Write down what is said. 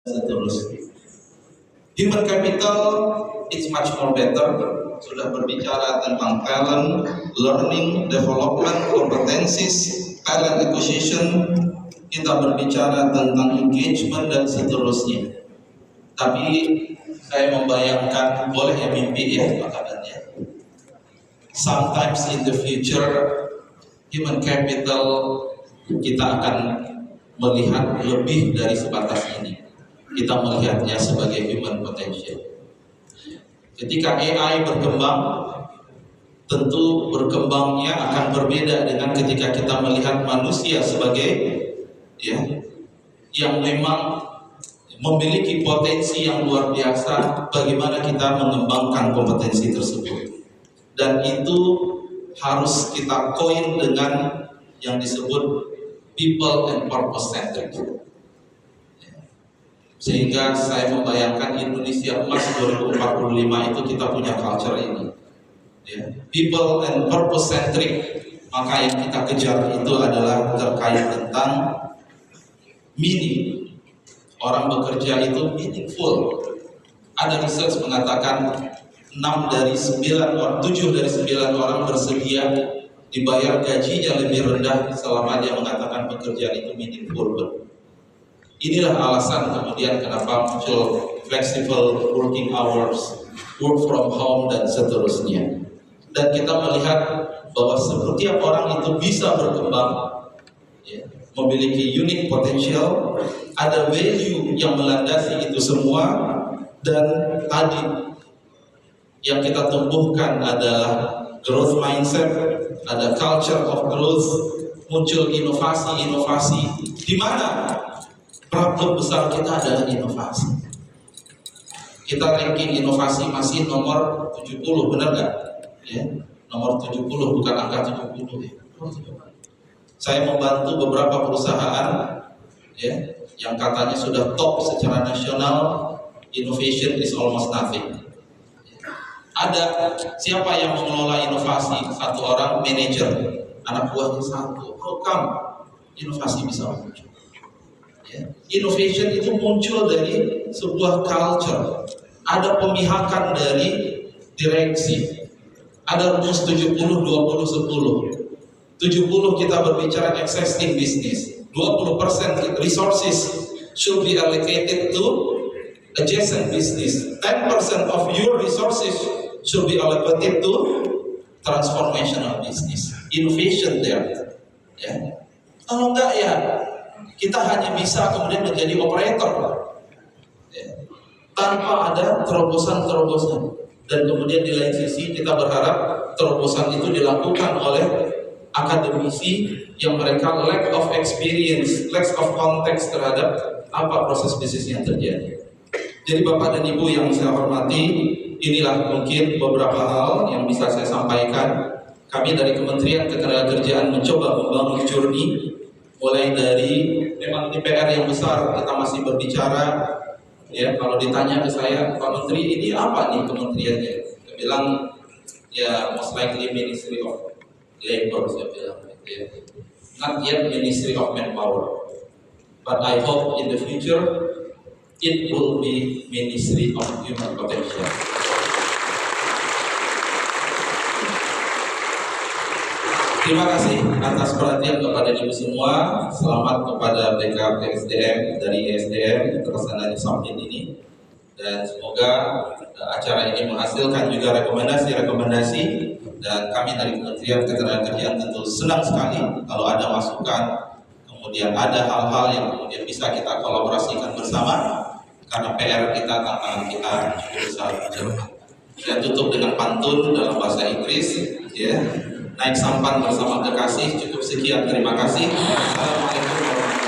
seterusnya. Human capital is much more better. Sudah berbicara tentang talent, learning, development, competencies, talent acquisition. Kita berbicara tentang engagement dan seterusnya. Tapi saya membayangkan, boleh ya mimpi ya makanya. Sometimes in the future, human capital kita akan melihat lebih dari sebatas ini. Kita melihatnya sebagai human potential. Ketika AI berkembang, tentu berkembangnya akan berbeda dengan ketika kita melihat manusia sebagai yang memang memiliki potensi yang luar biasa. Bagaimana kita mengembangkan kompetensi tersebut, dan itu harus kita coin dengan yang disebut people and purpose centric. Sehingga saya membayangkan Indonesia Emas 2045 itu kita punya culture ini, people and purpose centric. Maka yang kita kejar itu adalah terkait tentang meaning. Orang bekerja itu meaningful. Ada research mengatakan 7 dari 9 orang bersedia dibayar gajinya lebih rendah selama dia mengatakan pekerjaan itu meaningful. Inilah alasan kemudian kenapa muncul flexible working hours, work from home, dan seterusnya. Dan kita melihat bahwa setiap orang itu bisa berkembang, memiliki unique potential, ada value yang melandasi itu semua. Dan tadi yang kita tumbuhkan adalah growth mindset, ada culture of growth, muncul inovasi-inovasi, di mana problem besar kita adalah inovasi. Kita ranking inovasi masih nomor 70, benar nggak? Nomor 70, bukan angka 70 ya. Saya membantu beberapa perusahaan yang katanya sudah top secara nasional, innovation is almost nothing. Ada siapa yang mengelola inovasi? Satu orang manajer, anak buahnya satu. How come inovasi bisa muncul? Innovation itu muncul dari sebuah culture. Ada pemihakan dari direksi. Ada rumus 70, 20, 10. 70 kita berbicara existing business. 20% resources should be allocated to adjacent business. 10% of your resources should be allocated to transformational business. Innovation there. Kalau enggak kita hanya bisa kemudian menjadi operator tanpa ada terobosan-terobosan. Dan kemudian di lain sisi kita berharap terobosan itu dilakukan oleh akademisi yang mereka lack of experience, lack of context terhadap apa proses bisnis yang terjadi. Jadi Bapak dan Ibu yang saya hormati, inilah mungkin beberapa hal yang bisa saya sampaikan. Kami dari Kementerian Ketenagakerjaan mencoba membangun journey, mulai dari memang ini PR yang besar. Kita masih berbicara, kalau ditanya ke saya, Pak Menteri ini apa nih kementeriannya? Saya bilang most likely Ministry of Labor, saya bilang not yet Ministry of Manpower, but I hope in the future it will be Ministry of Human Potential. Terima kasih atas perhatian kepada ibu semua. Selamat kepada BKPSDM dari ESDM terlaksananya summit ini, dan semoga acara ini menghasilkan juga rekomendasi. Dan kami dari Kementerian Ketenagakerjaan tentu senang sekali kalau ada masukan, kemudian ada hal-hal yang kemudian bisa kita kolaborasikan bersama, karena PR kita, tantangan kita cukup besar. Saya tutup dengan pantun dalam bahasa Inggris, naik sampan bersama kekasih. Cukup sekian, terima kasih. Assalamualaikum warahmatullahi wabarakatuh.